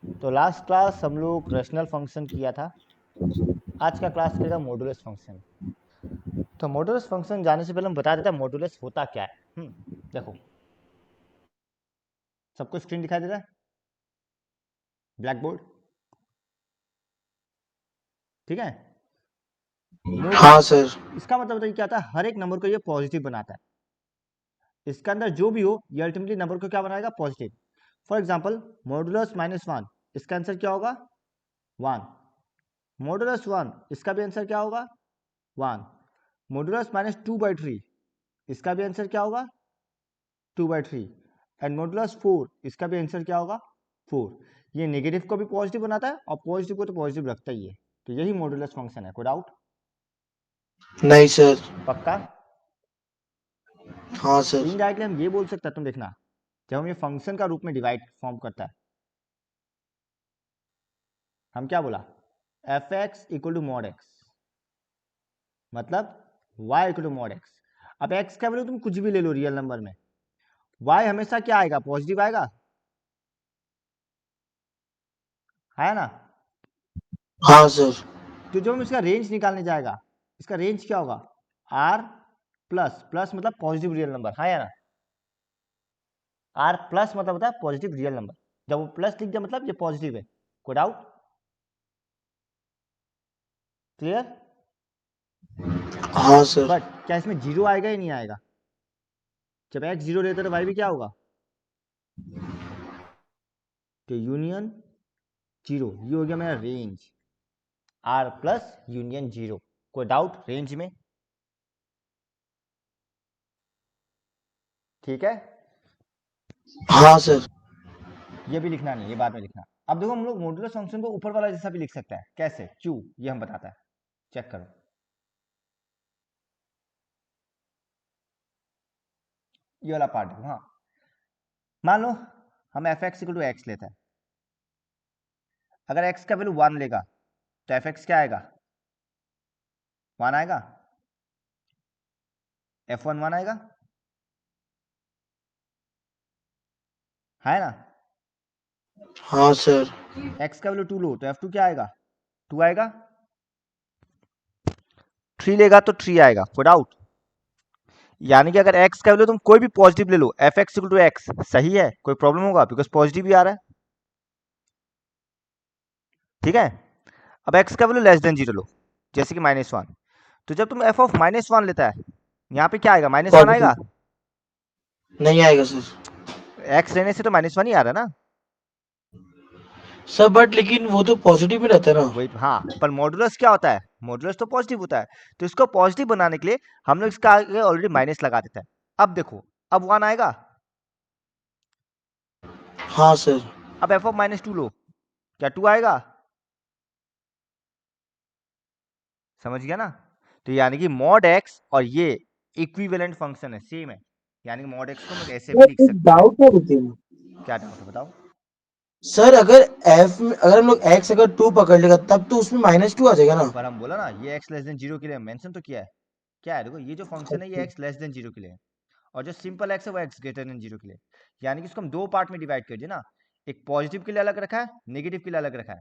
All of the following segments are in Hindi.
तो लास्ट क्लास हम लोग रेशनल फंक्शन किया था। आज का क्लास करेगा मॉडुलस फंक्शन। तो मॉडुलस फंक्शन जाने से पहले हम बता देते हैं मॉडुलस होता क्या है। देखो, सबको स्क्रीन दिखाई दे रहा है, ब्लैक बोर्ड, ठीक है। हाँ सर। इसका मतलब बताइए क्या आता है, हर एक नंबर को ये पॉजिटिव बनाता है। इसके अंदर जो भी हो ये अल्टीमेटली नंबर को क्या बनाएगा, पॉजिटिव। फॉर एग्जाम्पल मॉडुलस -1, इसका आंसर क्या होगा, 1। मॉडुलस 1, इसका भी आंसर क्या होगा, 1। मॉडुलस -2/3, इसका भी आंसर क्या होगा, 2/3। एंड मॉडुलस 4, इसका भी आंसर क्या होगा, 4। ये नेगेटिव को भी पॉजिटिव बनाता है और पॉजिटिव को तो पॉजिटिव रखता ही है। तो यही मॉडुलस फंक्शन है, कोई डाउट? नहीं सर। पक्का? हाँ सर। इनडायरेक्टली हम ये बोल सकते हैं, तुम देखना, जब हम ये फंक्शन का रूप में डिवाइड फॉर्म करता है, हम क्या बोला, f x equal to mod x, मतलब y equal to mod x. अब x का वैल्यू तुम कुछ भी ले लो रियल नंबर में, y हमेशा क्या आएगा, पॉजिटिव आएगा, है ना। हाँ सर। तो जब हम इसका रेंज निकालने जाएगा, इसका रेंज क्या होगा, r प्लस प्लस मतलब पॉजिटिव रियल नंबर, है ना। r प्लस मतलब होता है पॉजिटिव रियल नंबर। जब वो प्लस लिख दिया मतलब ये पॉजिटिव है, कोई डाउट? क्लियर? हाँ सर। बट क्या इसमें जीरो आएगा या नहीं आएगा, जब x जीरो रहता है तो y भी क्या होगा, तो यूनियन जीरो। ये हो गया मेरा range, r plus union zero. कोई डाउट रेंज में? ठीक है, हाँ सर। ये भी लिखना नहीं, ये बाद में लिखना। अब देखो, हम लोग मॉड्यूलस फंक्शन को ऊपर वाला जैसा भी लिख सकते हैं, कैसे, क्यों, ये हम बताता है, चेक करो। ये वाला पार्ट देखो, हाँ। मान लो हम f x equal to x लेते हैं। अगर एक्स का वैल्यू 1 लेगा तो एफ एक्स क्या आएगा, 1 आएगा, F1 1 आएगा, है ना। हाँ सर। एक्स का वैल्यू 2 लो तो F2 क्या आएगा, 2 आएगा। 3 लेगा तो 3 आएगा, कोई डाउट? यानी कि अगर एक्स का वैल्यू तुम कोई भी पॉजिटिव ले लो, F x equal to X, सही है, कोई प्रॉब्लम होगा, बिकॉज पॉजिटिव ही आ रहा है, ठीक है। अब एक्स का वैल्यू लेस देन जीरो लो, जैसे कि -1। तो जब तुम एफ ऑफ -1 लेता है, यहाँ पे क्या आएगा, -1 पॉजिटिव आएगा। नहीं आएगा सर। एक्स रहने से तो -1 ही आ रहा है ना। सर बट लेकिन वो तो पॉजिटिव ही रहता है ना। वही तो, हाँ, पर मॉडुलस क्या होता है, मॉडुलस तो पॉजिटिव होता है। तो इसको पॉजिटिव बनाने के लिए हम लोग इसका आगे ऑलरेडी माइनस लगा देते हैं। अब देखो, अब 1 आएगा। हाँ सर। अब एफ ऑफ -2 लो, क्या 2 आएगा, समझ गया ना। तो यानी कि मॉड एक्स और ये इक्विवेलेंट फंक्शन है, सेम है। यानी कि मॉड एक्स को हम लोग ऐसे भी सर लिख एक सकते हैं। डाउट है लेकिन क्या डाउट है, बताओ। सर अगर एफ में अगर हम लोग एक्स अगर 2 पकड़ लेगा तब तो उसमें -2 आ जाएगा ना। पर हम बोला ना, ये एक्स लेस देन जीरो के लिए मेंशन तो किया है। क्या है, देखो, ये जो फंक्शन है ये एक्स लेस देन जीरो के लिए है, और जो सिंपल एक्स है वो एक्स ग्रेटर देन जीरो के लिए। यानी कि इसको हम दो पार्ट में डिवाइड कर दिए ना, एक पॉजिटिव के लिए अलग रखा है, नेगेटिव के लिए अलग रखा है,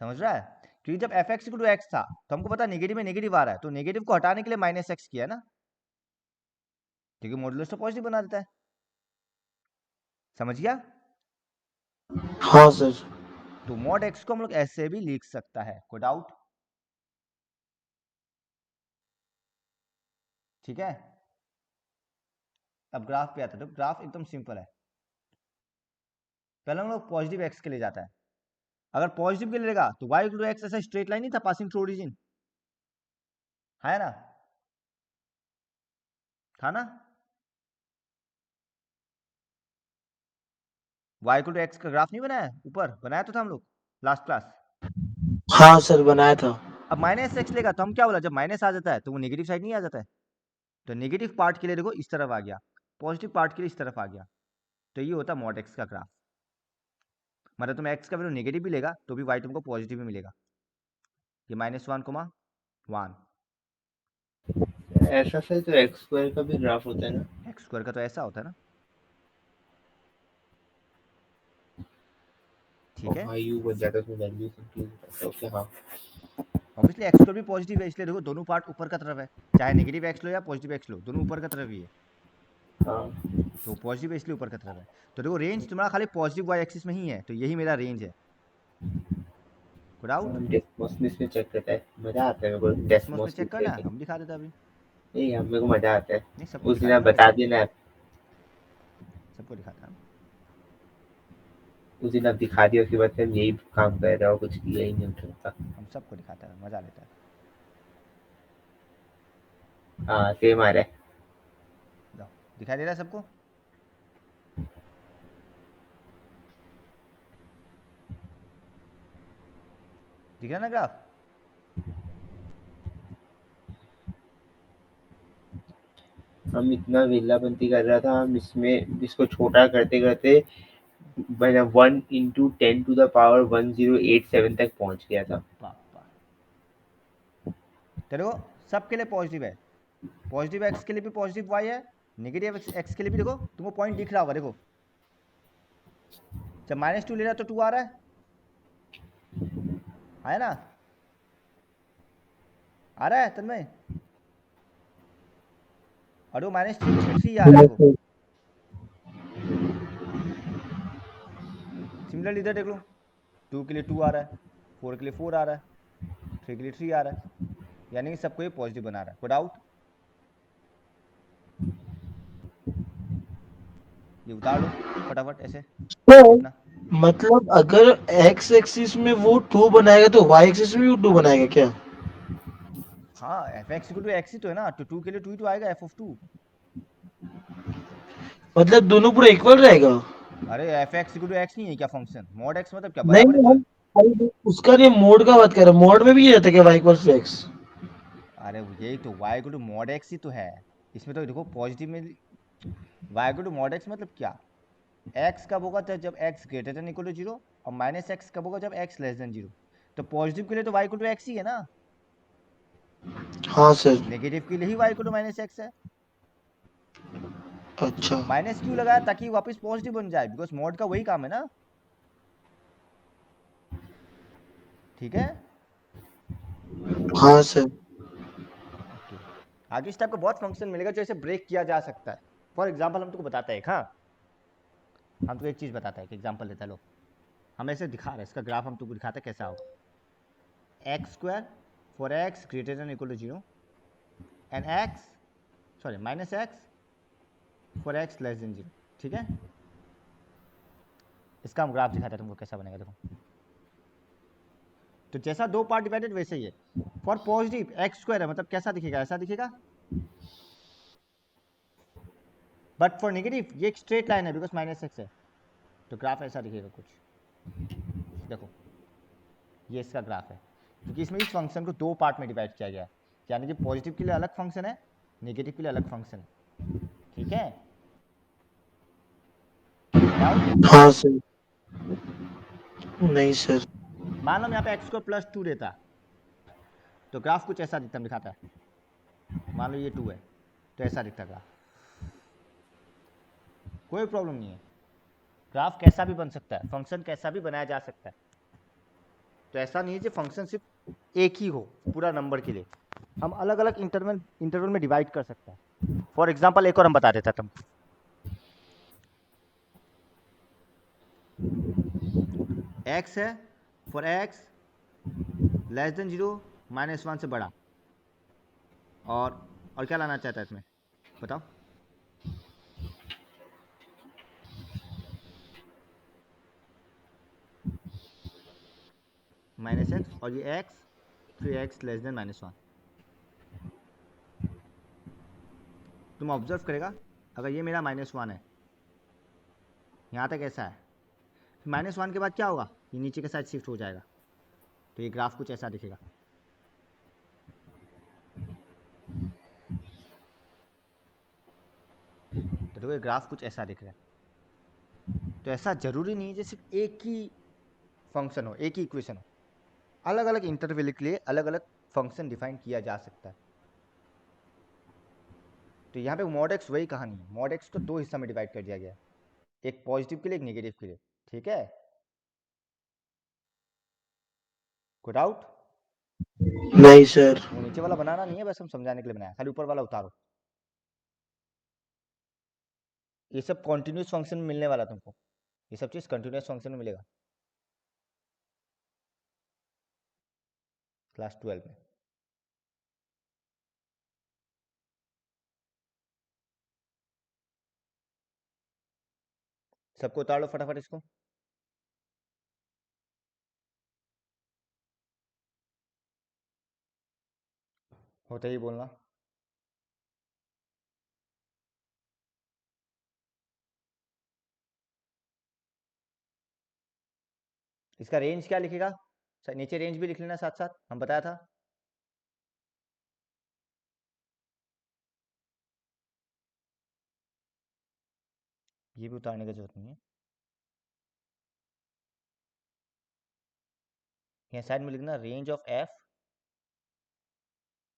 समझ रहा है। क्योंकि जब एफ एक्स टू एक्स था तो हमको पता नेगेटिव में नेगेटिव आ रहा है, तो नेगेटिव को हटाने के लिए -x किया ना, क्योंकि मॉडुलस तो पॉजिटिव बना देता है, समझ गया। हाँ सर। तो मॉड एक्स को हम लोग ऐसे भी लिख सकता है, कोई डाउट? ठीक है। अब ग्राफ पे आता है, तो ग्राफ एकदम सिंपल है। पहले हम लोग पॉजिटिव एक्स के लिए जाता है। अगर पॉजिटिव के लिए लेगा तो y इक्वल टू एक्स, ऐसा स्ट्रेट लाइन नहीं था पासिंग थ्रू ओरिजिन, है ना, था ना। y इक्वल टू एक्स का ग्राफ नहीं बनाया, ऊपर बनाया तो था हम लोग लास्ट क्लास। हाँ सर बनाया था। अब -x लेगा तो हम क्या बोला, जब माइनस आ जाता है तो वो नेगेटिव साइड नहीं आ जाता है। तो नेगेटिव पार्ट के लिए देखो इस तरफ आ गया, पॉजिटिव पार्ट के लिए इस तरफ आ गया। तो ये होता है मॉड एक्स का ग्राफ। मतलब तुम एक्स का वैल्यू नेगेटिव भी लेगा तो भी वाई तुमको पॉजिटिव ही मिलेगा। ये -1, 1 ऐसा सर तो एक्स स्क्वायर का भी ग्राफ होता है ना। एक्स स्क्वायर का तो ऐसा होता है ना। ठीक है, भाई यू बन जाता है, उसमें वैल्यू इंक्लूड करता है। ओके हाँ ऑब्वियसली एक्स स्क्वायर भी पॉजिटिव है, इसलिए देखो दोनों पार्ट ऊपर का तरफ है, चाहे नेगेटिव एक्स लो या पॉजिटिव एक्स लो, दोनों ऊपर का तरफ ही है, हाँ तो पॉजिटिव है इसलिए ऊपर का तरफ है। तो देखो रेंज तुम्हारा खाली पॉजिटिव वाई एक्सिस में ही है, तो यही मेरा रेंज है। Good out. हम डेस्मोस में चेक करता है, मजा आता है मेरे को डेस्मोस में डेस्मोस चेक लिख करना, करके। हम दिखा देते अभी। नहीं यार मेरे को मजा आता है। नहीं सबको उस दिन दिखा आप देता बता देखो, दिए ना, सबको दिखाता हूँ। उस दिन आप दिखा दिया, उसके बाद से हम यही काम कर रहे हो, कुछ किया ही नहीं होता। हम सबको दिखाता है, मजा लेता है। हाँ सेम आ रहा है। जाओ, दिखाई दे रहा है सबको? दिख रहा है ना ग्राफ? हम इतना वेलापंती कर रहा था, हम इसमें इसको छोटा करते करते मैंने 1 × 10⁻108 तक पहुंच गया था। पापा देखो, सबके लिए पॉजिटिव है, पॉजिटिव एक्स के लिए भी पॉजिटिव वाई है, नेगेटिव एक्स के लिए भी देखो तुमको पॉइंट दिख रहा होगा, देखो जब -2 ले रहा है तो 2 आ रहा है ना? आ रहा है तन्मय? और वो -3 के लिए भी 3 आ रहा है, देखो सिमिलरली इधर देख लो, 2 के लिए 2 आ रहा है, 4 के लिए 4 आ रहा है, 3 के लिए 3 आ रहा है, यानी कि सबको ये पॉजिटिव बना रहा है। कोई डाउट? ये उतार लो फटाफट ऐसे तो अपना। मतलब अगर एक्स एक्सिस में वो 2 बनाएगा तो वाई एक्सिस में भी 2 बनाएगा क्या? हाँ F x equal to X ही तो है ना, तो 2 के लिए 2 ही तो आएगा, f(2). मतलब दोनों पूरा इक्वल रहेगा? अरे f x equal to x नहीं है क्या फंक्शन? मॉड एक्स मतलब क्या, नहीं बराबर है नहीं, तो है। हम अरे उसका नहीं, मोड का बात कर रहे हैं। मोड में भी ये रहता है क्या वाई इक्वल टू एक्स? अरे यही तो y equal to mod X ही तो है, इसमें तो देखो पॉजिटिव में y equal to mod x मतलब क्या, x कब होगा जब x greater than equal to 0, और -x कब होगा जब x लेस देन 0। तो पॉजिटिव के लिए तो y इक्वल टू एक्स ही है ना, हाँ सर। नेगेटिव के लिए ही y इक्वल टू -x है। अच्छा। माइनस क्यों लगाया, ताकि वापस पॉजिटिव बन जाए, बिकॉज मॉड का वही काम है ना। ठीक है, हाँ सर। ओके। आगे इस टाइप का बहुत फंक्शन मिलेगा जो ऐसे ब्रेक किया जा सकता है। फॉर एग्जाम्पल हम तुमको बताते हैं, हाँ हम तुमको एक चीज़ बताते हैं, एक एग्जाम्पल देता है, लो हम ऐसे दिखा रहे हैं, इसका ग्राफ हम तुमको दिखाते हैं कैसा होगा। x² for x greater than equal to 0 and -x for x less than 0। ठीक है, इसका हम ग्राफ दिखाते हैं तुमको कैसा बनेगा, देखो। तो जैसा दो पार्ट डिवाइडेड वैसे ही है। फॉर पॉजिटिव x² है, मतलब कैसा दिखेगा, ऐसा दिखेगा। बट फॉर नेगेटिव ये एक स्ट्रेट लाइन है, बिकॉज -x है, तो ग्राफ ऐसा दिखेगा कुछ। देखो ये इसका ग्राफ है, क्योंकि इसमें इस फंक्शन को दो पार्ट में डिवाइड किया गया है, यानी कि पॉजिटिव के लिए अलग फंक्शन है, नेगेटिव के लिए अलग फंक्शन है। ठीक है, डाउट? हाँ सर। नहीं सर। मान लो यहाँ पे x² +2 देता, तो ग्राफ कुछ ऐसा दिखता, दिखाता है। मान लो ये 2 है, तो ऐसा दिखता ग्राफ, कोई प्रॉब्लम नहीं है। ग्राफ कैसा भी बन सकता है, फंक्शन कैसा भी बनाया जा सकता है। तो ऐसा नहीं है कि फंक्शन सिर्फ एक ही हो पूरा नंबर के लिए, हम अलग अलग इंटरवल में डिवाइड कर सकते हैं। फॉर एग्जाम्पल एक और हम बता देता तुमको, x है फॉर x लेस देन 0 -1 से बड़ा, और क्या लाना चाहता है इसमें, बताओ। -x और ये x फिर x लेस देन -1। तुम ऑब्जर्व करेगा, अगर ये मेरा -1 है, यहाँ तक ऐसा है, -1 के बाद क्या होगा, ये नीचे के साइड शिफ्ट हो जाएगा, तो ये ग्राफ कुछ ऐसा दिखेगा। तो देखो ये ग्राफ कुछ ऐसा दिख रहा है। तो ऐसा जरूरी नहीं है कि सिर्फ एक ही फंक्शन हो, एक ही इक्वेशन हो, अलग अलग इंटरवल के लिए अलग अलग फंक्शन डिफाइन किया जा सकता है। तो यहाँ पे मॉड एक्स वही कहानी है, मॉड एक्स को दो हिस्सा में डिवाइड कर दिया गया है, एक पॉजिटिव के लिए, एक नेगेटिव के लिए। ठीक है, कोई डाउट? नहीं सर। वो नीचे वाला बनाना नहीं है, बस हम समझाने के लिए बनाया, खाली ऊपर वाला उतारो। ये सब कॉन्टिन्यूस फंक्शन में मिलने वाला तुमको, ये सब चीज़ कंटिन्यूस फंक्शन में मिलेगा क्लास 12 में। सबको उतार लो फटाफट इसको। होते ही बोलना। इसका रेंज क्या लिखेगा? नीचे रेंज भी लिख लेना साथ साथ, हम बताया था। ये भी उतारने की जरूरत नहीं है। यहाँ साइड में लिखना range of F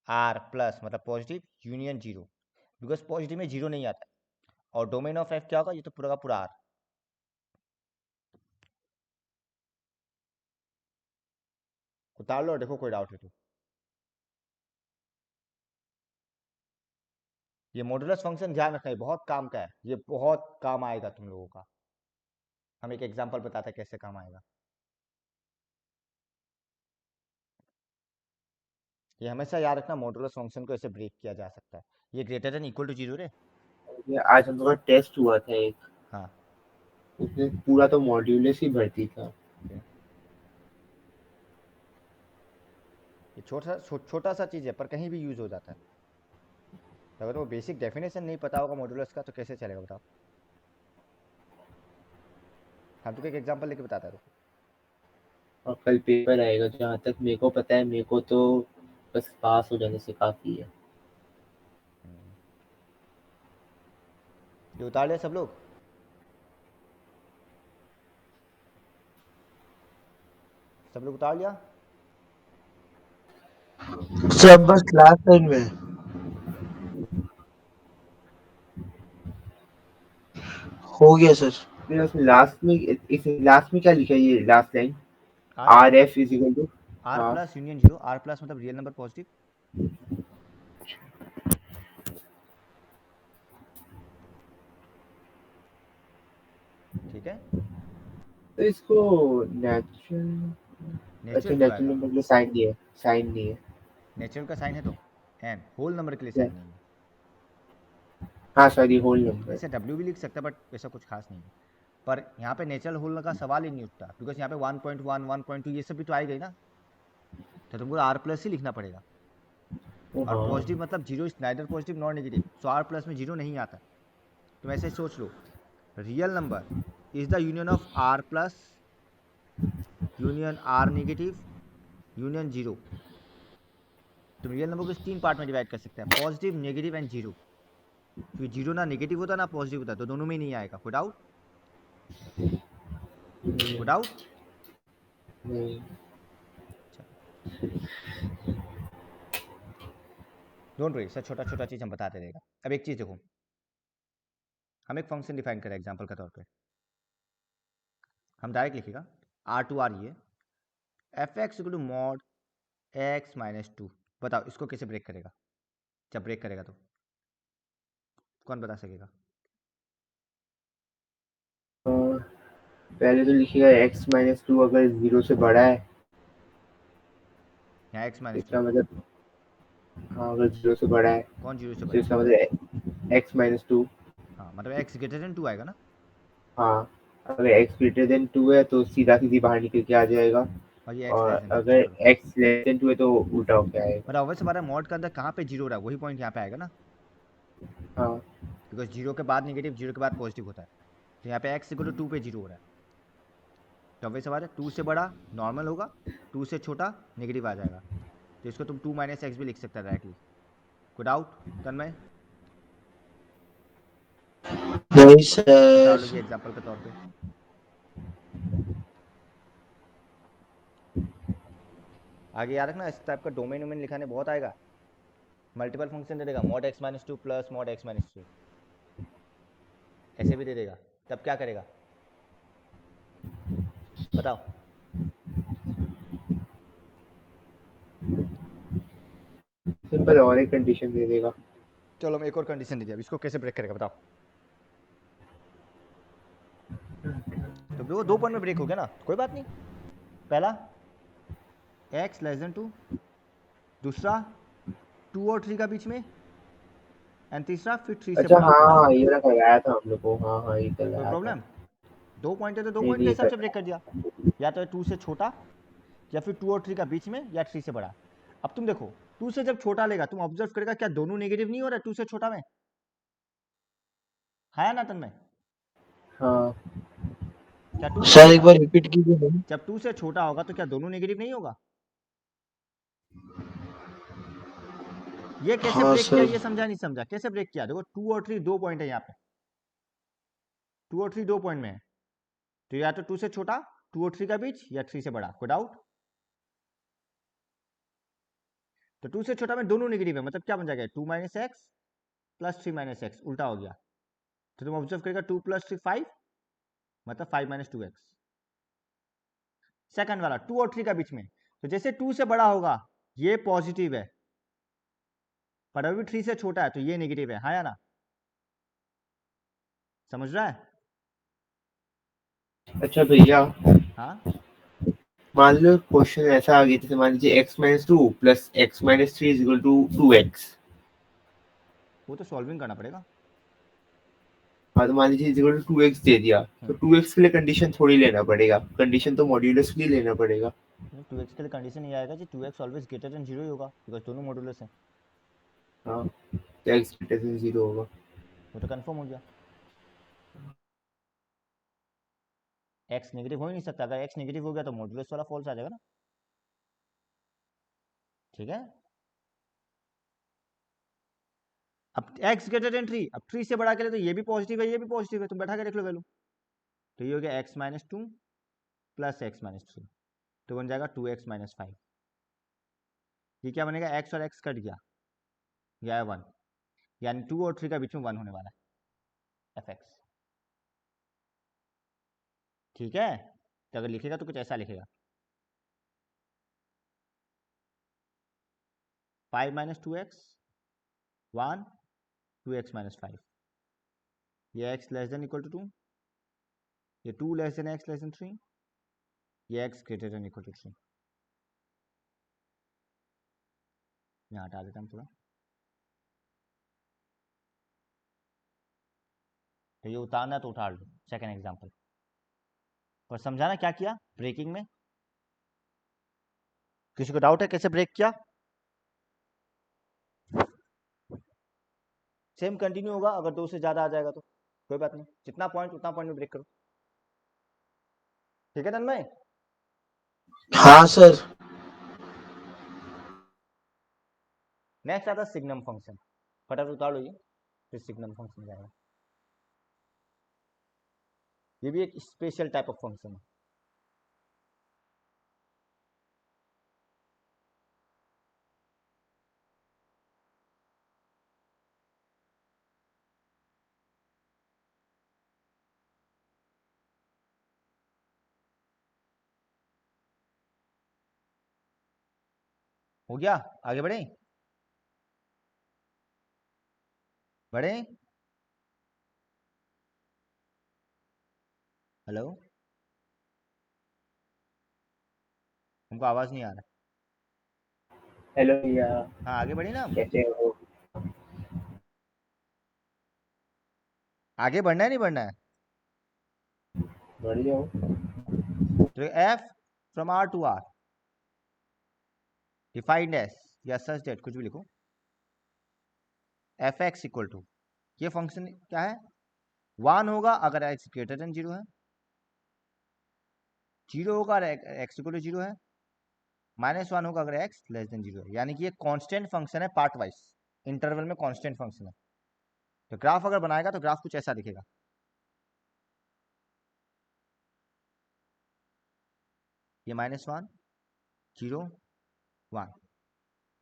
R plus, मतलब positive union zero, because positive में जीरो नहीं आता। और डोमेन ऑफ एफ क्या होगा? ये तो पूरा का पूरा आर। उतार लो और देखो कोई डाउट है तो। ये मॉडुलस फंक्शन ध्यान रखना, ये बहुत काम का है, ये बहुत काम आएगा तुम लोगों का। हम एक एग्जांपल बताते हैं कैसे काम आएगा। ये हमेशा याद रखना, मॉडुलस फंक्शन को ऐसे ब्रेक किया जा सकता है। ये greater than equal to zero रे। ये आज हम लोग का टेस्ट हुआ था एक, हाँ उसमें पूरा तो मॉड्यूलस ही भर्ती था। ये छोटा सा चीज़ है पर कहीं भी यूज हो जाता है। अगर वो बेसिक डेफिनेशन नहीं पता होगा मॉडुलस का तो कैसे चलेगा बताओ। हम तुमको एक एग्जांपल लेके बताता है। और कल पेपर आएगा, जहाँ तक मेरे को पता है, मेरे को तो बस पास हो जाने से काफी है। ये उतार लिया सब लोग? सब लोग उतार लिया? सब बस लास्ट लाइन में हो गया सर। फिर उसमें लास्ट में क्या लिखा है, ये last line? R R F is equal to, R हाँ plus union zero. R plus मतलब रियल नंबर पॉजिटिव। ठीक है, तो इसको नेचुरल, अच्छा नेचुरल क्यों नेचुरल आएगा? नंबर के लिए साइन नहीं है, साइन नहीं है। नेचुरल का साइन है तो एन, होल नंबर के लिए क्या? साइन नहीं है। हाँ सॉरी, होल नंबर। वैसे डब्ल्यू भी लिख सकता है बट वैसा कुछ खास नहीं है। पर यहाँ पे नेचुरल होल का सवाल ही नहीं उठता, बिकॉज यहाँ पे 1.1 1.2 ये सब भी तो आएगा ही ना, तो तुमको आर प्लस ही लिखना पड़ेगा। और हाँ पॉजिटिव मतलब zero is neither positive not negative, so R plus में जीरो नहीं आता। तुम ऐसे ही सोच लो, real number is the union of R plus union R negative union zero. तुम रियल नंबर को इस तीन पार्ट में डिवाइड कर सकते हैं, पॉजिटिव नेगेटिव एंड जीरो। क्योंकि जीरो ना नेगेटिव होता ना पॉजिटिव होता, तो दोनों में ही नहीं आएगा। कोई डाउट? कोई डाउट? नहीं। डोंट वरी सर, छोटा छोटा चीज़ हम बताते रहेगा। अब एक चीज़ देखो, हम एक फंक्शन डिफाइन करें एग्जांपल के तौर पे। हम डायरेक्ट लिखेगा आर टू आर ये f x equal to mod x minus two. बताओ इसको कैसे ब्रेक करेगा? जब ब्रेक करेगा तो कौन बता सकेगा? पहले तो लिखिएगा x माइनस टू अगर जीरो से बड़ा है, यहाँ एक्स माइनस टू, इसका मतलब, हाँ अगर जीरो से बड़ा है कौन जीरो से तो बड़ा है? इसका मतलब x माइनस टू। हाँ मतलब एक्स ग्रेटर देन टू आएगा ना। हाँ, अगर x ग्रेटर देन टू है तो सीधा सीधी बाहर निकल के आ जाएगा, और ये एक्स लेस और देन टू, अगर चलो। x लेस देन टू है तो उल्टा होके आएगा। मतलब ऑब्वियस हमारा मॉड के अंदर कहाँ पे जीरो रहा है, वही पॉइंट यहाँ पे आएगा ना, हाँ बिकॉज जीरो के बाद नेगेटिव, जीरो के बाद पॉजिटिव होता है। तो यहाँ पे एक्स इक्वल टू टू पे जीरो हो रहा है, तो ऑब्वियस हमारा टू से बड़ा नॉर्मल होगा, टू से छोटा नेगेटिव आ जाएगा। तो इसको तुम टू माइनस एक्स भी लिख सकते हैं डायरेक्टली। कोई डाउट तन्मय? नहीं उतार सर। लो ये एग्जांपल के तौर पे। आगे याद रखना, इस टाइप का डोमेन वोमेन लिखाने बहुत आएगा। मल्टीपल फंक्शन दे देगा, mod x minus two plus mod x minus to, ऐसे भी दे देगा। तब क्या करेगा बताओ? सिंपल और एक कंडीशन दे देगा। चलो मैं एक और कंडीशन दे दिया, इसको कैसे ब्रेक करेगा बताओ। तो वो 2 पॉइंट में ब्रेक हो गया ना, कोई बात नहीं। पहला x लेस देन 2, दूसरा 2 और 3 का बीच में, एंड तीसरा फिर 3 से अच्छा बड़ा। हाँ, ये वाला कराया था हम लोग को। हाँ हाँ, ये कोई कराया था। प्रॉब्लम? 2 पॉइंट है तो 2 नहीं पॉइंट के नहीं हिसाब से ब्रेक कर दिया, या तो 2 से छोटा, या फिर 2 और 3 का बीच में, या 3 से बड़ा। अब तुम देखो 2 से जब छोटा लेगा, तुम ऑब्जर्व करेगा क्या दोनों नेगेटिव नहीं हो रहा 2 से छोटा में, है ना तन्मय? हाँ क्या 2 से सर एक छोटा, बार रिपीट कीजिए। जब 2 से छोटा होगा तो क्या दोनों नेगेटिव नहीं होगा? ये कैसे हाँ ब्रेक किया सर। ये समझा नहीं समझा, कैसे ब्रेक किया? देखो 2 और 3 2 पॉइंट है यहाँ पे, 2 और 3 2 पॉइंट में है, तो या तो 2 से छोटा, 2 और 3 का बीच, या 3 से बड़ा, कोई डाउट? तो 2 से छोटा में दोनों नेगेटिव है, मतलब क्या बन जाएगा 2 minus x plus 3 minus x, उल्टा हो गया। तो तुम ऑब्जर्व करेगा 2 प्लस 3 5, मतलब 5 माइनस 2x। सेकंड वाला 2 और 3 का बीच में, तो जैसे 2 से बड़ा होगा ये पॉजिटिव है, पर अभी 3 से छोटा है तो ये नेगेटिव है, हाँ या ना? समझ रहा है? अच्छा भैया, हाँ, मान लो क्वेश्चन ऐसा आ गया, जैसे मान लीजिए x minus 2 plus x minus 3 is equal to 2x। वो तो सॉल्विंग करना पड़ेगा। हाँ तो मान लीजिए इज इक्वल टू 2x दे दिया, तो 2x के लिए कंडीशन थोड़ी लेना पड़ेगा, कंडीशन तो मॉड्यूलस के लिए लेना पड़ेगा। 2x के लिए कंडीशन ये आएगा कि 2x ऑलवेज ग्रेटर देन 0 ही होगा, बिकॉज दोनों मॉड्यूलस हैं। हाँ, तो x ग्रेटर देन 0 होगा। वो तो कंफर्म हो गया, x नेगेटिव हो ही नहीं सकता, अगर x नेगेटिव हो गया तो मॉड्यूलस वाला फॉल्स आ जाएगा ना, ठीक है? अब x ग्रेटर देन 3, अब 3 से बड़ा के लिए तो ये भी पॉजिटिव है, ये भी पॉजिटिव है, तुम बैठा के देख लो वैल्यू। तो ये हो गया x minus 2 plus x minus 3, तो बन जाएगा 2x माइनस 5। ये क्या बनेगा, x और x कट गया, यह है 1, यानी 2 और 3 का बीच में 1 होने वाला है fx, ठीक है? तो अगर लिखेगा तो कुछ ऐसा लिखेगा 5 माइनस 2x 1 2x माइनस 5, ये x less than equal to 2, ये 2 less than x less than 3, ये x greater than equal to 3। यहाँ हटा देता हूँ थोड़ा, तो ये उतारना है तो उतार लो, सेकेंड एग्जाम्पल। और समझाना क्या किया ब्रेकिंग में, किसी को डाउट है कैसे ब्रेक किया? सेम कंटिन्यू होगा, अगर 2 से ज़्यादा आ जाएगा तो कोई बात नहीं, जितना पॉइंट उतना पॉइंट में ब्रेक करो, ठीक है तन्मय? हाँ सर। नेक्स्ट आता है सिग्नम फंक्शन, फटाफट उतार लो ये, फिर सिग्नम फंक्शन जाएगा। ये भी एक स्पेशल टाइप ऑफ फंक्शन है। हो गया, आगे बढ़े बढ़े? हेलो, हमको आवाज नहीं आ रहा। हेलो भैया, हाँ आगे बढ़े ना हम, कैसे हो? आगे बढ़ना है नहीं बढ़ना है? बढ़ जाओ। तो f from R to R defined as, या सच दैट, कुछ भी लिखो, एफ एक्स इक्वल टू, ये फंक्शन क्या है, 1 होगा अगर एक्स ग्रेटर देन 0 है, 0 होगा अगर एक्स इक्वल टू 0 है, -1 होगा अगर एक्स लेस देन 0 है। यानी कि ये कांस्टेंट फंक्शन है, पार्ट वाइज इंटरवल में कांस्टेंट फंक्शन है। तो ग्राफ अगर बनाएगा तो ग्राफ कुछ ऐसा दिखेगा, ये -1 0 1।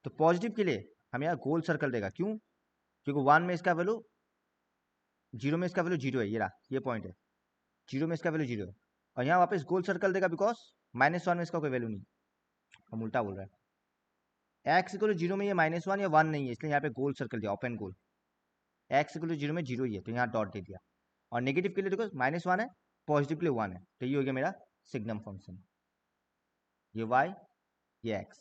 तो पॉजिटिव के लिए हम यहाँ गोल सर्कल देगा, क्यों? क्योंकि 1 में इसका वैल्यू 0 में इसका वैल्यू 0 है, ये रहा ये पॉइंट है, 0 में इसका वैल्यू 0 है, और यहाँ वापस गोल सर्कल देगा बिकॉज -1 में इसका कोई वैल्यू नहीं, हम उल्टा बोल रहे हैं। एक्स इक्वल टू जीरो में ये -1 या 1 नहीं है, इसलिए यहाँ पे गोल सर्कल दिया, ओपन गोल। एक्स इक्वल टू जीरो में जीरो ही है तो यहाँ डॉट दे दिया, और नेगेटिव के लिए देखो -1 है, पॉजिटिव के लिए 1 है, तो ये हो गया मेरा सिग्नम फंक्शन। ये y, ये x,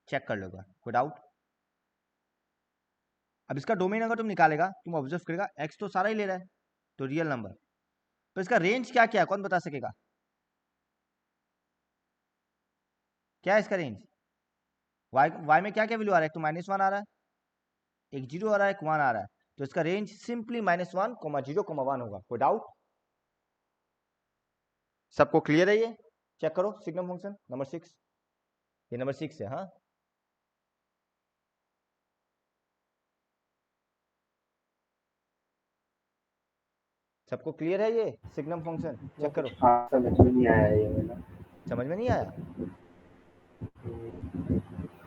चेक कर लोगा, कोई डाउट? अब इसका डोमेन अगर तुम निकालेगा, तुम ऑब्जर्व करेगा x तो सारा ही ले रहा है, तो रियल नंबर, तो इसका रेंज क्या क्या है, कौन बता सकेगा? क्या है इसका रेंज? y में क्या क्या वैल्यू आ रहा है? एक तो -1 आ रहा है, एक 0 आ रहा है, एक 1 आ रहा है, तो इसका रेंज सिंपली -1, -0, -1 होगा। कोई डाउट? सबको क्लियर है? ये चेक करो सिग्नम फंक्शन नंबर 6, ये नंबर 6 है। हाँ, सबको क्लियर है? ये सिग्नम फंक्शन चेक करो। हाँ, समझ में नहीं आया ये वाला। समझ में नहीं आया?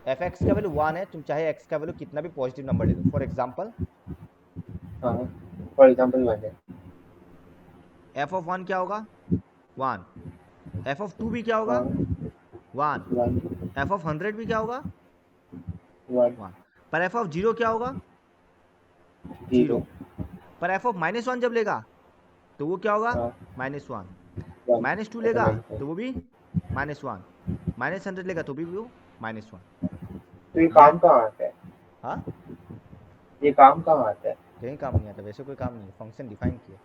एफ एक्स का वैल्यू 1 है, तुम चाहे x का वैल्यू कितना भी पॉजिटिव नंबर ले दो। फॉर एग्जांपल हाँ, फॉर एग्जांपल 1 है। f ऑफ 1 क्या होगा? 1। f ऑफ 2 भी क्या होगा? हाँ, 1। 1 f ऑफ 100 भी क्या होगा? 1 1। पर f ऑफ 0 क्या होगा? 0 0। पर f ऑफ -1 जब लेगा तो वो क्या होगा? हाँ, -1। 1 -2 ऐसा लेगा -1। तो वो भी -1। -100 लेगा तो भी वो -1। तो ये काम कहाँ आता है? हाँ, ये काम कहाँ आता है? कहीं काम नहीं आता, वैसे कोई काम नहीं है, फंक्शन डिफाइन किया।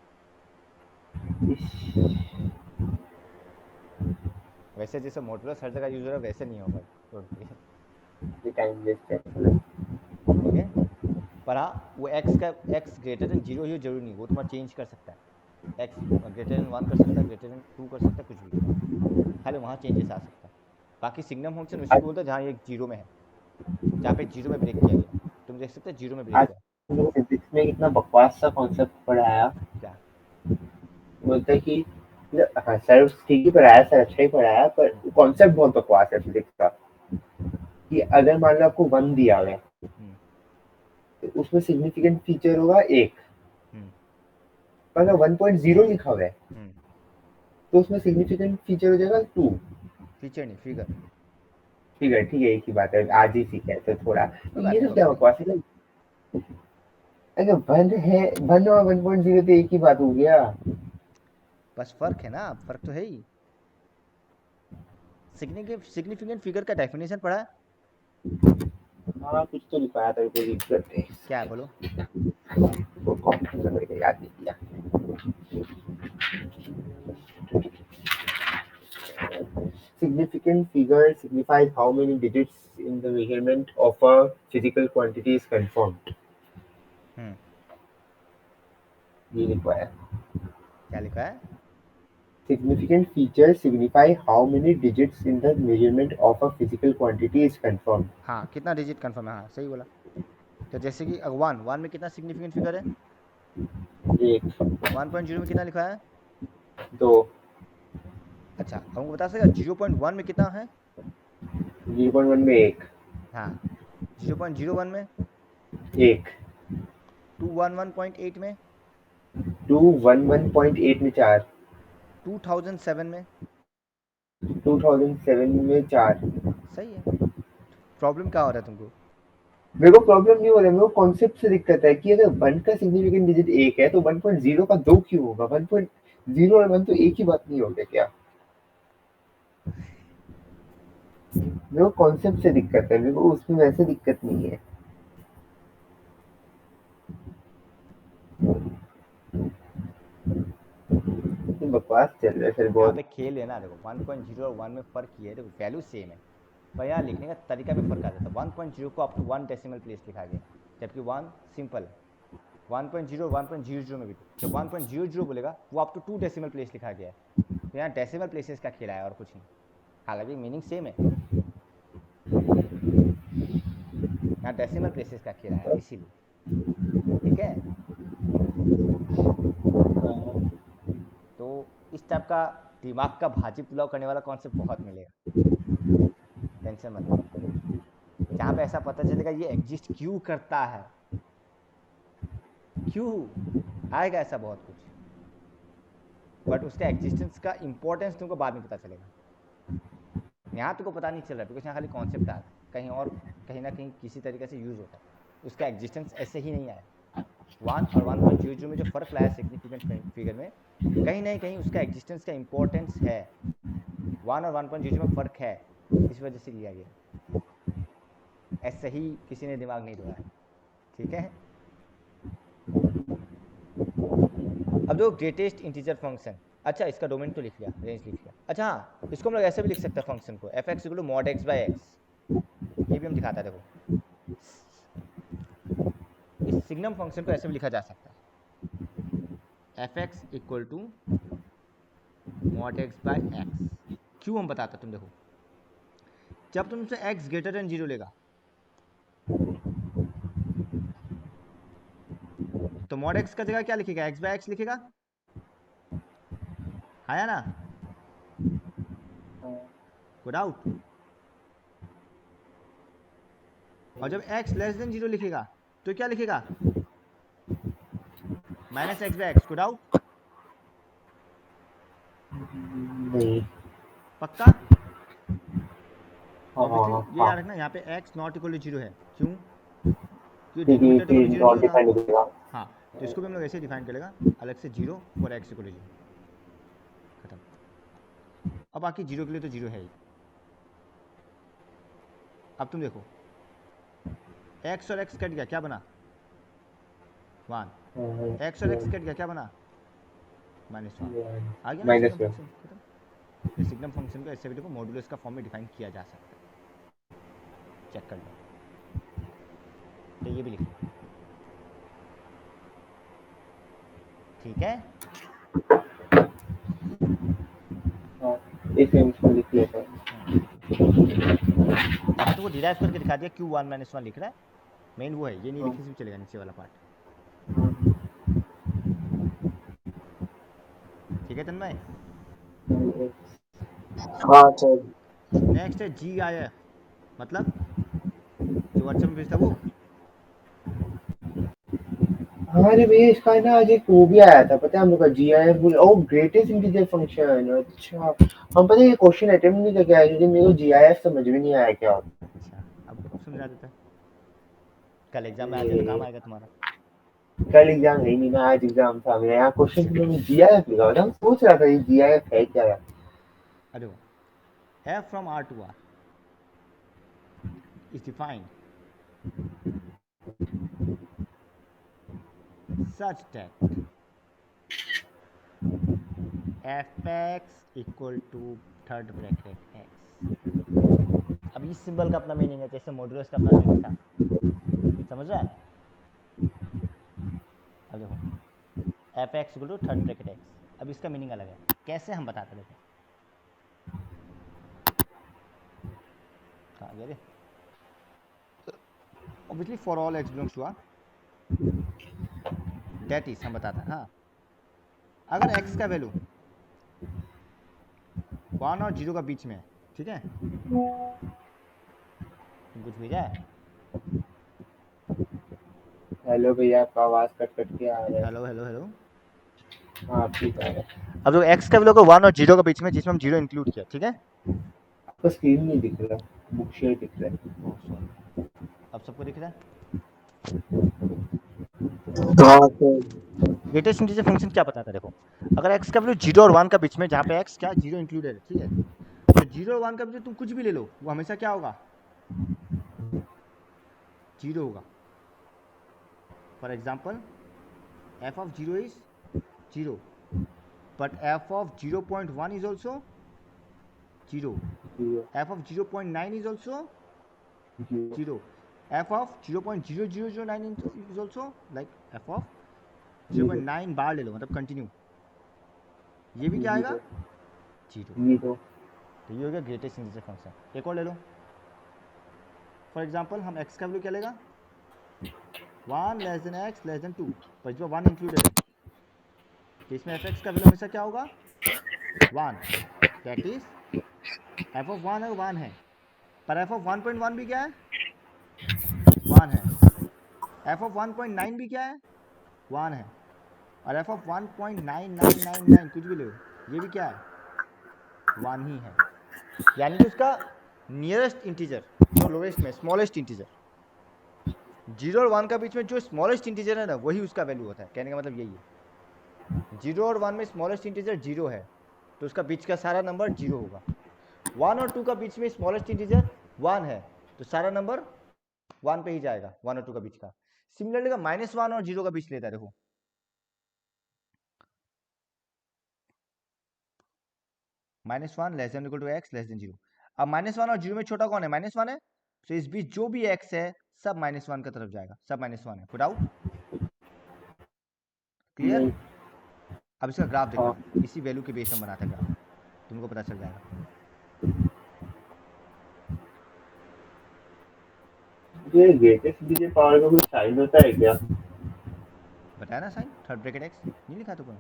वैसे जैसे मॉडुलस हर जगह यूज हो रहा है वैसे नहीं होगा, छोड़ दिए। ये टाइम वेस्ट है। ठीक है, पर हाँ वो x का x ग्रेटर देन 0 ही जरूरी नहीं, वो तुम्हारा चेंज कर सकता है, x ग्रेटर देन 1 कर सकता है, ग्रेटर देन 2 कर सकता है, कुछ भी, खाली वहाँ चेंजेस आ सकता है। बाकी सिग्नम फंक्शन उसी को बोलते हैं जहाँ ये 0 में है, जहाँ पे 0 में ब्रेक किया गया, तुम देख सकते हो 0 में ब्रेक आज हुआ। हम लोग फिजिक्स में कितना बकवास सा कॉन्सेप्ट पढ़ाया। क्या? बोलते हैं कि हाँ सर ठीक ही पढ़ाया, सर अच्छा ही पढ़ाया, पर कॉन्सेप्ट बहुत बकवास है फिजिक्स का। कि अगर मान लो आपको 1 दिया हुआ है तो उसमें सिग्निफिकेंट फीचर होगा 1, पर अगर 1.0 लिखा हुआ है तो उसमें सिग्निफिकेंट फीचर हो जाएगा 2। फीचर नहीं, फिगर। ठीक है, एक ही बात है, आज ही सीखा है तो थोड़ा कोई बात ये नहीं, तो कोई क्या बात बकवास है। अगर 1 है, 1 और 1.0 तो एक ही बात हो गया। नहीं, बस फर्क है ना, फर्क तो है ही। सिग्निफिकेंट फिगर का डेफिनेशन पढ़ा है? हाँ कुछ तो लिखाया था, कोई रीड करते हैं। क्या है बोलो? वो कॉम्प्यूटर में मेरे को याद नहीं किया। Significant figure signifies how many digits in the measurement of a physical quantity is confirmed. ये लिखा है। क्या लिखा है? Significant features signify how many digits in the measurement of a physical quantity is confirmed. हाँ, कितना डिजिट कंफर्म है? हाँ सही बोला। तो जैसे कि 1 में कितना सिग्निफिकेंट फिगर है? 1 1.0 में कितना लिखा है? 2 अच्छा, हमको बता सकेगा 0.1 में कितना है? 0.1 में 1 हाँ, 0.01 में, 1 211.8 में, 211.8 में 4 2007 में। 2007 में 4। सही है। प्रॉब्लम क्या हो रहा है तुमको? मेरे को प्रॉब्लम नहीं हो रहा है, मेरे को कॉन्सेप्ट से दिक्कत है कि अगर 1 का सिग्निफिकेंट डिजिट 1 है तो 1.0 का 2 क्यों होगा? 1.0 और 1 तो एक ही बात नहीं हो गया क्या? मेरे को कॉन्सेप्ट से दिक्कत है, मेरे को उसमें वैसे दिक्कत नहीं है। बकवास चल रहा है फिर यहाँ बहुत। पे खेल है ना, देखो 1.0 और 1 में फ़र्क ये है, देखो वैल्यू सेम है, पर यहाँ लिखने का तरीका में फ़र्क आ जाता है। 1.0 को अप टू 1 डेसिमल प्लेस लिखा गया, जबकि 1 सिंपल है। 1.0 1.00 में भी जब 1.00 बोलेगा वो अप टू 2 डेसिमल प्लेस लिखा गया है, तो यहाँ डेसिमल प्लेसेस का खेला है और कुछ नहीं, हालांकि मीनिंग सेम है, यहाँ डेसिमल प्लेसेस का खेला है इसीलिए। ठीक है, तो इस टाइप का दिमाग का भाजी पुलाव करने वाला कॉन्सेप्ट बहुत मिलेगा, टेंशन मत लो। जहाँ पे ऐसा पता चलेगा ये एग्जिस्ट क्यों करता है, क्यों आएगा ऐसा बहुत कुछ, बट उसका एग्जिस्टेंस का इंपॉर्टेंस तुमको बाद में पता चलेगा। यहाँ तुमको पता नहीं चल रहा है बिकॉज यहाँ खाली कॉन्सेप्ट आ रहा है, कहीं और कहीं ना कहीं किसी तरीके से यूज़ होता है, उसका एग्जिस्टेंस ऐसे ही नहीं आया। 1 और 1.00 में जो फ़र्क लाया सिग्निफिकेंट फिगर में, कहीं ना कहीं उसका एग्जिस्टेंस का इम्पोर्टेंस है, 1 और 1.00 में फ़र्क है, इस वजह से लिया गया। ऐसे ही किसी ने दिमाग नहीं लगाया, ठीक है। अब जो ग्रेटेस्ट इंटीजर फंक्शन, अच्छा इसका डोमेन तो लिख लिया, रेंज लिख लिया। अच्छा हाँ, इसको हम लोग ऐसे भी लिख सकते हैं फंक्शन को, f x equal to mod x by x, ये भी हम दिखाता है। देखो इस सिग्नम फंक्शन को ऐसे भी लिखा जा सकता है, f x equal to mod x by x. क्यों हम बताते, तुम देखो जब तुमसे एक्स ग्रेटर देन 0 लेगा तो मॉड एक्स का जगह क्या लिखेगा, एक्स बाई एक्स लिखेगा, आया ना, गुड आउट। और जब x लेस देन 0 लिखेगा तो क्या लिखेगा, minus x by x, good out. नहीं। पक्का। हाँ ऑब्वियसली ये याद रखना, यहाँ पे x नॉट इक्वल टू 0 है, क्यों, क्योंकि डिनोमिनेटर तो कभी 0 नॉट नहीं डिफाइंड होता। करेगा। हाँ, तो इसको भी हम लोग ऐसे डिफाइन कर लेगा, अलग से 0 फॉर x इक्वल टू 0, खत्म। अब बाकी 0 के लिए तो 0 है ही। अब तुम देखो x और x कट गया, क्या बना 1, x और x कट गया, क्या बना -1, आ गया ना माइनस सिग्नम फंक्शन, खत्म। इस सिग्नम फंक्शन को ऐसे भी देखो मॉडुलस का फॉर्म में डिफाइन किया जा सकता है, चेक कर लो। तो ये भी लिख लो, ठीक है। इस इसको लिख लेते हैं। यहाँ पे तुमको डिराइव करके दिखा दिया क्यों 1 - 1 लिख रहा है, मेन वो है, ये नहीं लिखे से भी चलेगा नीचे वाला पार्ट, ठीक है तन्मय। हाँ सर। नेक्स्ट है GIF, मतलब जो व्हाट्सएप में भेजता वो, हमारे भैया इसका ना आज एक वो भी आया था, पता है हम लोग का GIF बोल, ओ ग्रेटेस्ट इंटीजर फंक्शन। अच्छा हम पता है ये क्वेश्चन अटेम्प्ट नहीं करके आए क्योंकि मेरे को GIF समझ में नहीं आया क्या होता है। अच्छा अब समझा देता है, कल एग्जाम में आ जाए तो काम आएगा तुम्हारा। कल एग्जाम है नहीं ना, आज एग्जाम था मेरा। यहाँ क्वेश्चन में GIF लिखा हुआ था, हम सोच रहा था ये GIF है क्या यार। अरे वो f from R to R is defined such that fx equal to third bracket x। अब इस सिंबल का अपना मीनिंग है, जैसे मॉड्यूलस का अपना मीनिंग था, समझ रहा है। अब देखो fx equal to third bracket x, अब इसका मीनिंग अलग है, कैसे हम बताते, देखो कहाँ गया रे, obviously for all x belongs to R, that is हम बताते हैं। हाँ, अगर x का वैल्यू 1 और 0 का बीच में है, ठीक है, कुछ भेजा है, हेलो भैया आपका आवाज कट कट के आ रहा है। Hello hello hello. हाँ ठीक है। अब जो x का वैल्यू होगा 1 और 0 का बीच में, जिसमें हम 0 इंक्लूड किया, ठीक है। आपका स्क्रीन नहीं दिख रहा, बुक शेयर दिख रहा है। ओह सॉरी, अब सबको दिख रहा है। हाँ सर। ग्रेटेस्ट इंटीजर फंक्शन क्या बताता है, देखो अगर x का वैल्यू 0 और 1 का बीच में, जहाँ पे x क्या 0 इंक्लूडेड है, ठीक है, तो 0 और 1 का बीच तुम कुछ भी ले लो, वो हमेशा क्या होगा, 0 होगा। For example f of 0 is 0, but f of 0.1 is also 0, f of 0.9 is also 0, f of 0.0009 is also like f of 0.9 बार ले लो, मतलब कंटिन्यू, ये भी क्या आएगा 0। तो ये हो गया ग्रेटेस्ट इंटीजर फंक्शन। एक और ले लो, फॉर एग्जांपल हम x का वैल्यू क्या लेगा, 1 less than x less then 2, पर इसमें 1 इंक्लूडेड है, तो इसमें f(x) का वैल्यू हमेशा क्या होगा 1, दैट इज f of 1 अगर 1 है, पर f of 1.1 भी क्या है 1 है, f of 1.9 भी क्या है 1 है, और f of 1.9999 कुछ भी ले लो, ये भी क्या है 1 ही है। यानी कि उसका नियरेस्ट इंटीजर जो लोएस्ट में स्मॉलेस्ट इंटीजर 0 और 1 का बीच में जो स्मॉलेस्ट इंटीजर है ना वही उसका वैल्यू होता है। कहने का मतलब यही है 0 और 1 में स्मॉलेस्ट इंटीजर 0 है तो उसका बीच का सारा नंबर 0 होगा। 1 और 2 का बीच में स्मॉलेस्ट इंटीजर 1 है तो सारा नंबर 1 पे ही जाएगा 1 और 2 का बीच का। सिमिलरली का -1 और 0 का बीच लेता है, देखो -1 less than equal to x less than 0। अब -1 और 0 में छोटा कौन है? -1 है, तो इस बीच जो भी x है सब -1 की तरफ जाएगा, सब -1 है। Put out, clear? नहीं, अब इसका ग्राफ देखना, हाँ इसी वैल्यू के बेस हम बनाते हैं ग्राफ, तुमको पता चल जाएगा। ये ग्रेटेस्ट इंटीजर पावर का कोई साइन होता है क्या? बताया ना साइन, थर्ड ब्रैकेट x नहीं लिखा तुमने?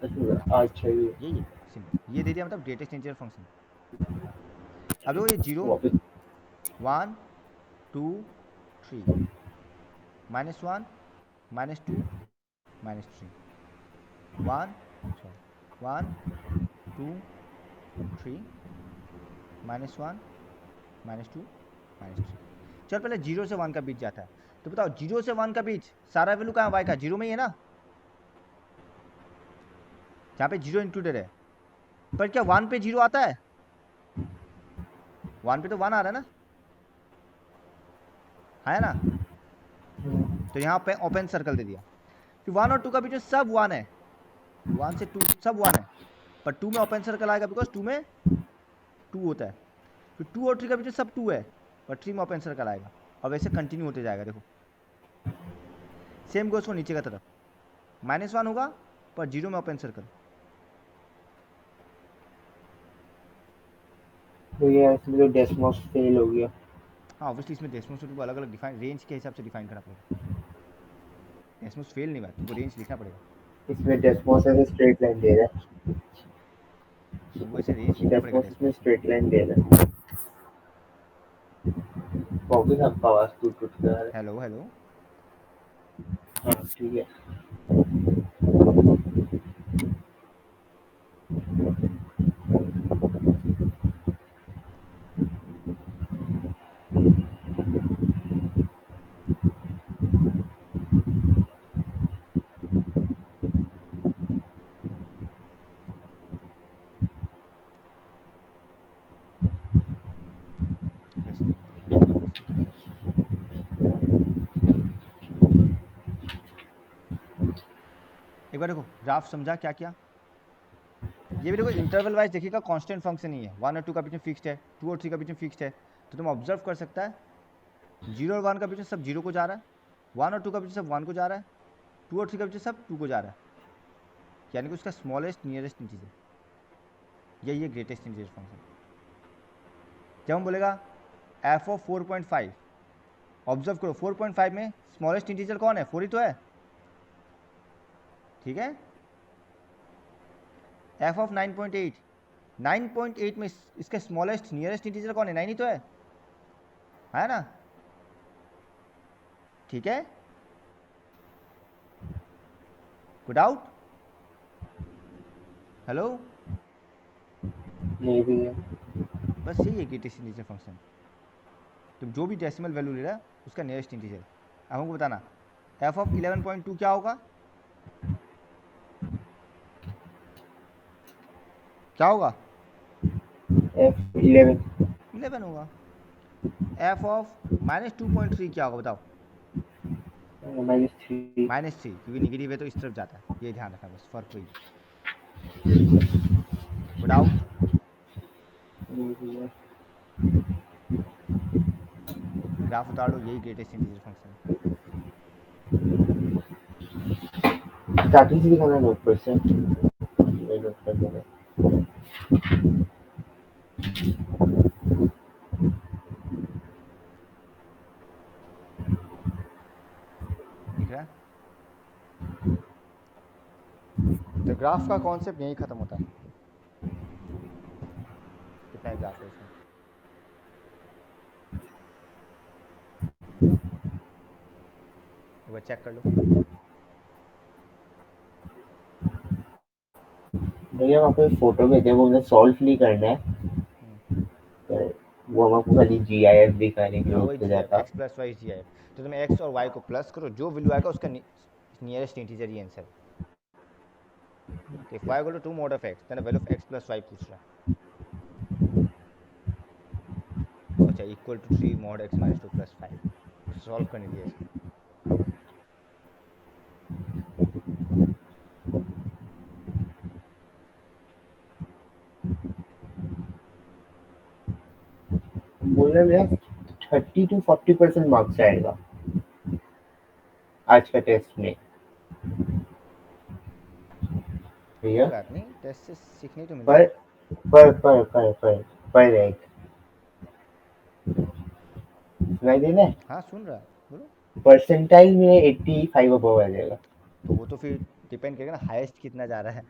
अच्छा ये यही है सिंपल, ये दे दिया मतलब ग्रेटेस्ट इंटीजर फंक्शन। अब देखो ये 0 वापस 1 2 3 -1 -2 -3 1 1 2 3 -1 -2 -3। चल पहले 0 से 1 का बीच जाता है, तो बताओ 0 से 1 का बीच सारा वैल्यू कहाँ y का 0 में ही है ना, जहाँ पे 0 इंक्लूडेड है। पर क्या 1 पे 0 आता है? 1 पे तो 1 आ रहा है ना, है ना? तो यहाँ पे ओपन सर्कल दे दिया कि 1 और 2 का बीच में सब 1 है, 1 से 2 सब 1 है, पर 2 में ओपन सर्कल आएगा बिकॉज 2 में 2 होता है। फिर 2 और 3 का बीच में सब 2 है, पर 3 में ओपन सर्कल आएगा, और वैसे कंटिन्यू होते जाएगा। देखो सेम गोस को नीचे का तरफ, -1 होगा पर 0 में ओपन सर्कल। तो ये इसमें तो डेसिमल फेल हो गया। हाँ ऑब्वियसली इसमें डेसिमल तुमको अलग अलग डिफाइन रेंज के हिसाब से डिफाइन करना पड़ेगा, डेसिमल फेल नहीं हुआ, तुमको रेंज लिखना पड़ेगा, इसमें डेसिमल से स्ट्रेट लाइन दे रहा तुमको इसे रेंज है, लिखना पड़ेगा डेसिमल में डेसिमल। स्ट्रेट लाइन दे रहा है। वापस आपका आवाज टूट टूट कर आ रहा है। हेलो हेलो, हाँ ठीक है। एक बार देखो ग्राफ समझा क्या क्या, ये भी देखो इंटरवल वाइज देखिएगा, कांस्टेंट फंक्शन ही है, 1 और 2 का बीच में फिक्स्ड है, 2 और 3 का बीच में फिक्स्ड है, तो तुम ऑब्जर्व कर सकता है 0 और 1 का बीच में सब 0 को जा रहा है, 1 और 2 का बीच में सब 1 को जा रहा है, 2 और 3 का बीच में सब 2 को जा रहा है, यानी कि उसका स्मॉलेस्ट नियरेस्ट इंटीजर, यही है ग्रेटेस्ट इंटीजर फंक्शन। जब हम बोलेगा f ऑफ 4.5, ऑब्जर्व करो 4.5 में स्मॉलेस्ट इंटीजर कौन है? 4 ही तो है, ठीक है। f ऑफ 9.8, 9.8 में इसका स्मॉलेस्ट नियरेस्ट इंटीजर कौन है? 9 ही तो है ना, ठीक है। गुड आउट, हेलो, नहीं भी है। बस यही है ग्रेटेस्ट इंटीजर फंक्शन, तुम जो भी डेसिमल वैल्यू ले रहा है उसका नियरेस्ट इंटीजर। अब हमको बताना f ऑफ 11.2 क्या होगा, क्या होगा? F11 11 होगा। f ऑफ -2.3 क्या होगा बताओ? -3 -3, क्योंकि निगेटिव है तो इस तरफ जाता है, ये ध्यान रखना बस, फर्क वही। गुड आउट, नहीं भी है। ग्राफ उतार लो, यही ग्रेटेस्ट इंटीजर फंक्शन है। स्टार्टिंग से दिखाना नोट पर से ये नोट कर देना। दिख रहा है? तो ग्राफ का कॉन्सेप्ट यही खत्म होता है। कितना ग्राफ है इसमें? एक बार चेक कर लो। भैया वहाँ पे फोटो भेजे, वो मुझे सॉल्व नहीं करना है, वो हमको खाली GIF दिखाने के लिए हाँ वही उससे जी आई जाता। एक्स प्लस वाई जी आई। तो तुम एक्स और वाई को प्लस करो, जो वैल्यू आएगा उसका नियरेस्ट इंटीजर ही आंसर। तो if y equal to 2 mod of x then value of x plus y पूछ रहा है। अच्छा equal to 3 mod x minus 2 plus 5, solve करने दिया इसको। बोल रहे मेरा 30 to 40% मार्क्स आएगा आज का टेस्ट में। कोई भैया बात नहीं, टेस्ट से सीखने तो मिलता पर है। पर एक सुनाई दे रहा है। हाँ सुन रहा, बोलो। परसेंटाइल में 85 अबव आ जाएगा। तो वो तो फिर डिपेंड करेगा ना हाईएस्ट कितना जा रहा है,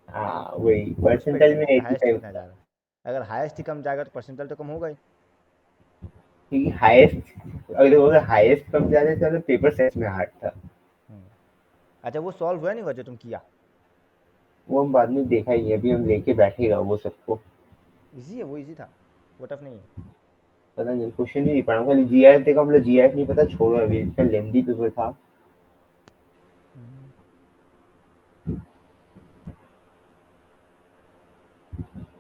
हाँ वही उस पर परसेंटाइल डिपेंड में करता है हाईएस्ट 85 कितना जा रहा है। अगर हाईएस्ट ही कम जाएगा तो परसेंटाइल तो कम होगा ही। क्योंकि हाईएस्ट अगर हाईएस्ट कम जा रहे तो पेपर सेट में हार्ड था। अच्छा वो सॉल्व हुआ नहीं हुआ जो तुम किया? वो हम बाद में देखा ही है, अभी हम लेके बैठेगा वो सबको। इजी है वो, इजी था, वो टफ नहीं है। पता नहीं क्वेश्चन ही नहीं पढ़ा, खाली GIF देखा, मतलब GIF नहीं पता, छोड़ो अभी, इसका लेंथी पेपर था।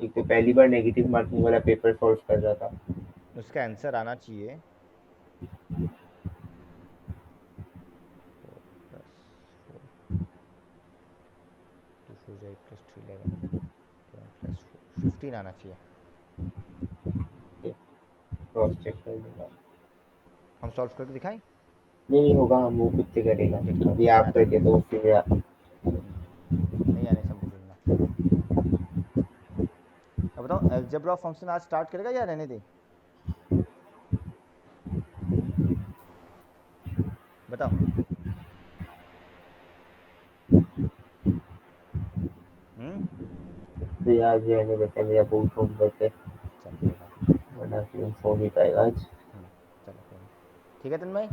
एक तो पहली बार नेगेटिव मार्किंग वाला पेपर सॉल्व कर रहा था। उसका आंसर आना चाहिए 4 प्लस 4 2 4 8 प्लस 3 11 11 प्लस 4 15 आना चाहिए। क्रॉस चेक कर लूंगा। हम सॉल्व करके दिखाएं? नहीं होगा, हम वो खुद से करेगा। देखता हूँ अभी नहीं आप आता करके तो। तो फिर नहीं आने से हमको बोलना। अब बताओ अलजेब्रा फंक्शन आज स्टार्ट करेगा या रहने दे? बताओ। हम्म तो आज जो है बच्चा मेरा बहुत होमवर्क है, चल कोई बात नहीं। वरना फिर सो नहीं पाएगा आज। चलो कोई नहीं। ठीक है तन्मय।